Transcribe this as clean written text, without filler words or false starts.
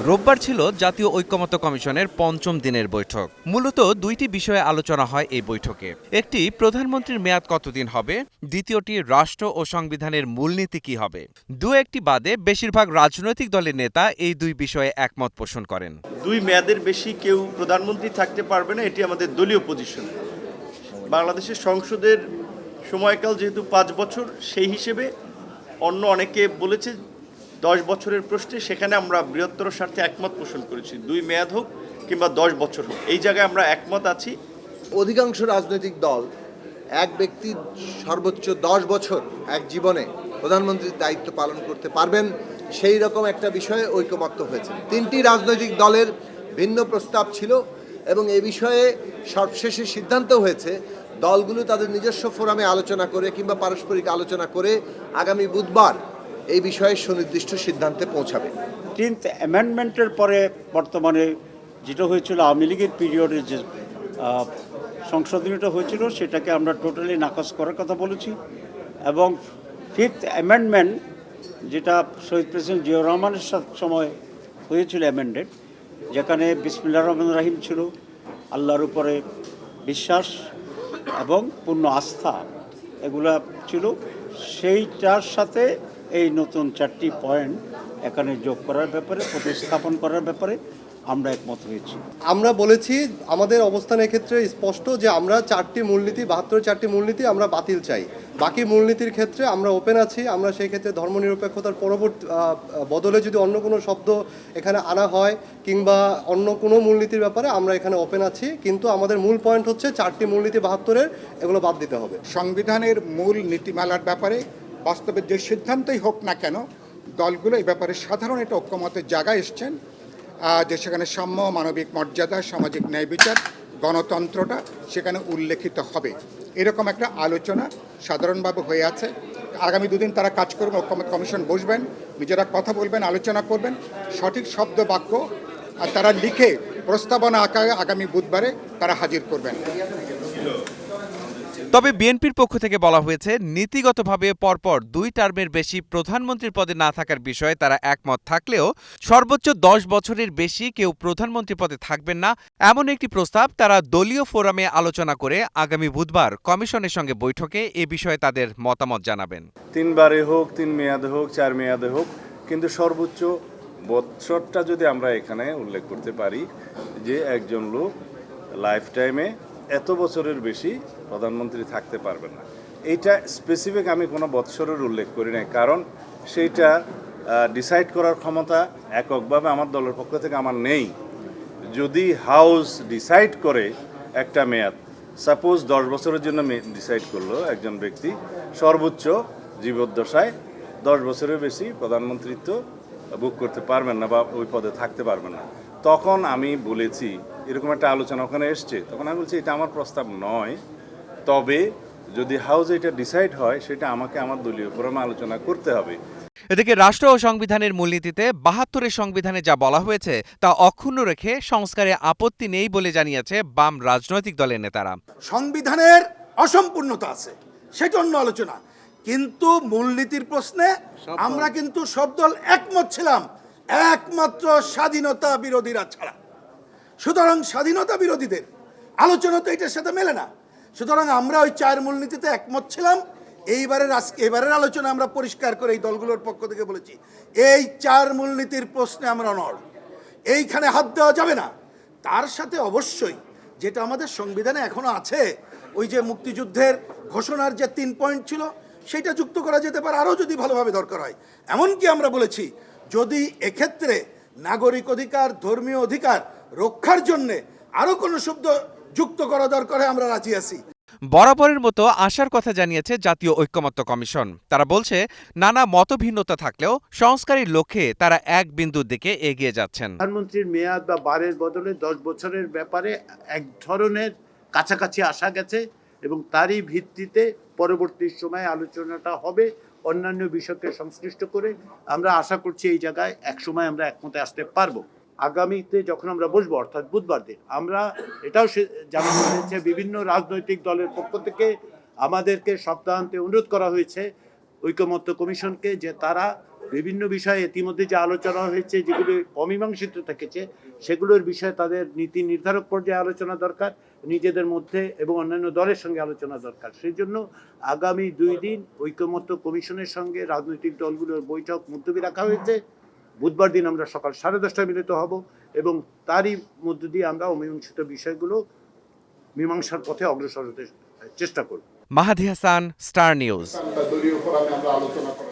রোববার ছিল জাতীয় ঐকমত্য কমিশনের পঞ্চম দিনের বৈঠক। মূলত দুইটি বিষয়ে আলোচনা হয় এই বৈঠকে। একটি, প্রধানমন্ত্রীর মেয়াদ কতদিন হবে, দ্বিতীয়টি, রাষ্ট্র ও সংবিধানের মূলনীতি কি হবে। দু একটি বাদে বেশিরভাগ রাজনৈতিক দলের নেতা এই দুই বিষয়ে একমত পোষণ করেন। দুই মেয়াদের বেশি কেউ প্রধানমন্ত্রী থাকতে পারবে না, এটি আমাদের দলীয় পজিশন। বাংলাদেশের সংসদের সময়কাল যেহেতু 5 বছর, সেই হিসেবে অন্য অনেকে বলেছে 10 বছরের প্রশ্নে, সেখানে আমরা বৃহত্তর স্বার্থে একমত পোষণ করেছি। 2 মেয়াদ হোক কিংবা 10 বছর হোক, এই জায়গায় আমরা একমত আছি। অধিকাংশ রাজনৈতিক দল এক ব্যক্তি সর্বোচ্চ 10 বছর এক জীবনে প্রধানমন্ত্রীর দায়িত্ব পালন করতে পারবেন, সেই রকম একটা বিষয়ে ঐকমত্য হয়েছে। 3টি রাজনৈতিক দলের ভিন্ন প্রস্তাব ছিল এবং এই বিষয়ে সবশেষে সিদ্ধান্ত হয়েছে দলগুলো তাদের নিজস্ব ফোরামে আলোচনা করে কিংবা পারস্পরিক আলোচনা করে আগামী বুধবার এই বিষয়ে সুনির্দিষ্ট সিদ্ধান্তে পৌঁছাবে। 10th অ্যামেন্ডমেন্টের পরে বর্তমানে যেটা হয়েছিল আওয়ামী লীগের পিরিয়ডে যে সংশোধনীটা হয়েছিল, সেটাকে আমরা টোটালি নাকচ করার কথা বলেছি। এবং 5th অ্যামেন্ডমেন্ট, যেটা শহীদ প্রেসিডেন্ট জিয়াউর রহমানের সময় হয়েছিল অ্যামেন্ডেড, যেখানে বিসমিল্লাহির রহমানির রহিম ছিল, আল্লাহর উপরে বিশ্বাস এবং পূর্ণ আস্থা এগুলা ছিল, সেইটার সাথে এই নতুন 4টি পয়েন্ট এখানে যোগ করার ব্যাপারে, প্রতিস্থাপন করার ব্যাপারে আমরা একমত হয়েছি। আমরা বলেছি আমাদের অবস্থান এক্ষেত্রে স্পষ্ট যে আমরা 4টি মূলনীতি, 72-4টি মূলনীতি আমরা বাতিল চাই। বাকি মূলনীতির ক্ষেত্রে আমরা ওপেন আছি। আমরা সেই ক্ষেত্রে ধর্মনিরপেক্ষতার পরবর্তী বদলে যদি অন্য কোনো শব্দ এখানে আনা হয় কিংবা অন্য কোনো মূলনীতির ব্যাপারে আমরা এখানে ওপেন আছি, কিন্তু আমাদের মূল পয়েন্ট হচ্ছে 4টি মূলনীতি 72-এর এগুলো বাদ দিতে হবে। সংবিধানের মূল নীতিমালার ব্যাপারে বাস্তবে যে সিদ্ধান্তই হোক না কেন, দলগুলো এই ব্যাপারে সাধারণ একটা ঐক্যমতের জায়গায় এসছেন, যে সেখানে সাম্য, মানবিক মর্যাদা, সামাজিক ন্যায় বিচার, গণতন্ত্রটা সেখানে উল্লেখিত হবে, এরকম একটা আলোচনা সাধারণভাবে হয়ে আছে। আগামী দুদিন তারা কাজ করবেন, ঐক্যমত কমিশন বসবেন, নিজেরা কথা বলবেন, আলোচনা করবেন, সঠিক শব্দ বাক্য আর তারা লিখে প্রস্তাবনা আকারে আগামী বুধবারে তারা হাজির করবেন। তবে বিএনপির পক্ষ থেকে বলা হয়েছে, নীতিগতভাবে পরপর 2 টার্মের বেশি প্রধানমন্ত্রীর পদে না থাকার বিষয়ে তারা একমত থাকলেও সর্বোচ্চ 10 বছরের বেশি কেউ প্রধানমন্ত্রী পদে থাকবেন না, এমন একটি প্রস্তাব তারা দলীয় ফোরামে আলোচনা করে আগামী বুধবার কমিশনের সঙ্গে বৈঠকে এ বিষয়ে তাদের মতামত জানাবেন। 3 বারে হোক, 3 মেয়াদে হোক, 4 মেয়াদে হোক, কিন্তু সর্বোচ্চ বছরটা যদি আমরা এখানে উল্লেখ করতে পারি যে একজন লোক লাইফ টাইমে এত বছরের বেশি প্রধানমন্ত্রী থাকতে পারবেন না। এইটা স্পেসিফিক আমি কোনো বৎসরের উল্লেখ করি নাই, কারণ সেইটা ডিসাইড করার ক্ষমতা এককভাবে আমার দলের পক্ষ থেকে আমার নেই। যদি হাউস ডিসাইড করে একটা মেয়াদ, সাপোজ 10 বছরের জন্য ডিসাইড করলো, একজন ব্যক্তি সর্বোচ্চ জীবদ্দশায় 10 বছরের বেশি প্রধানমন্ত্রিত্ব বুক করতে পারবেন না বা ওই পদে থাকতে পারবেন না, তখন আমি বলেছি, এরকম একটা আলোচনা ওখানে এসছে, তখন আমি বলছি এটা আমার প্রস্তাব নয়, তবে যদি হাউসে এটা ডিসাইড হয় সেটা আমাকে আমার দলীয় ফোরামে আলোচনা করতে হবে। এদিকে রাষ্ট্র ও সংবিধানের মূলনীতিতে 72-এর সংবিধানে যা বলা হয়েছে তা অক্ষুণ্ণ রেখে সংস্কারে আপত্তি নেই বলে জানিয়েছে বাম রাজনৈতিক দলের নেতারা। সংবিধানের অসম্পূর্ণতা আছে, সেটা অন্য আলোচনা, কিন্তু মূলনীতির প্রশ্নে আমরা কিন্তু সব দল একমত ছিলাম, একমাত্র স্বাধীনতা বিরোধীরা ছাড়া। সুতরাং স্বাধীনতা বিরোধীদের আলোচনা তো এটার সাথে মেলে না। সুতরাং আমরা ওই 4 মূলনীতিতে একমত ছিলাম। এবারের আলোচনা আমরা পরিষ্কার করে এই দলগুলোর পক্ষ থেকে বলেছি, এই 4 মূলনীতির প্রশ্নে আমরা অনড়, এইখানে হাত দেওয়া যাবে না। তার সাথে অবশ্যই যেটা আমাদের সংবিধানে এখনো আছে, ওই যে মুক্তিযুদ্ধের ঘোষণার যে 3 পয়েন্ট ছিল, সেটা যুক্ত করা যেতে পারে আরও যদি ভালোভাবে দরকার হয়। এমনকি আমরা বলেছি, যদি এক্ষেত্রে নাগরিক অধিকার, ধর্মীয় অধিকার রক্ষার জন্যে আরও কোনো শব্দ যুক্ত করা দরকার হয়, আমরা রাজি আছি। বরাবরের মতো আশার কথা জানিয়েছে জাতীয় ঐকমত্য কমিশন। তারা বলছে, নানা মতভিন্নতা থাকলেও সংস্কারের লক্ষ্যে তারা এক বিন্দুর দিকে এগিয়ে যাচ্ছেন। প্রধানমন্ত্রীর মেয়াদ বা বারের বদলে 10 বছরের ব্যাপারে এক ধরনের কাছাকাছি আসা গেছে এবং তারই ভিত্তিতে পরবর্তী সময়ে আলোচনাটা হবে অন্যান্য বিষয়কে সংশ্লিষ্ট করে। আমরা আশা করছি এই জায়গায় এক সময় আমরা একমতে আসতে পারবো। আগামীতে যখন আমরা বসবো, অর্থাৎ বুধবার দিন, আমরা এটাও জানানো হয়েছে বিভিন্ন রাজনৈতিক দলের পক্ষ থেকে আমাদেরকে সপ্তাহান্তে অনুরোধ করা হয়েছে ঐকমত্য কমিশনকে, যে তারা বিভিন্ন বিষয়ে ইতিমধ্যে যে আলোচনা হয়েছে, যেগুলো অমীমাংসিত থেকেছে, সেগুলোর বিষয়ে তাদের নীতি নির্ধারক পর্যায়ে আলোচনা দরকার, নিজেদের মধ্যে এবং অন্যান্য দলের সঙ্গে আলোচনা দরকার। সেই জন্য আগামী 2 দিন ঐকমত্য কমিশনের সঙ্গে রাজনৈতিক দলগুলোর বৈঠক মুলতবি রাখা হয়েছে। বুধবার দিন আমরা সকাল 10:30টায় মিলিত হব এবং তারই মধ্য দিয়ে আমরা অমীমাংসিত বিষয়গুলো মীমাংসার পথে অগ্রসর হতে চেষ্টা করব। মাহাদি হাসান, স্টার নিউজ। দলীয় ফোরামে আমরা আলোচনা করা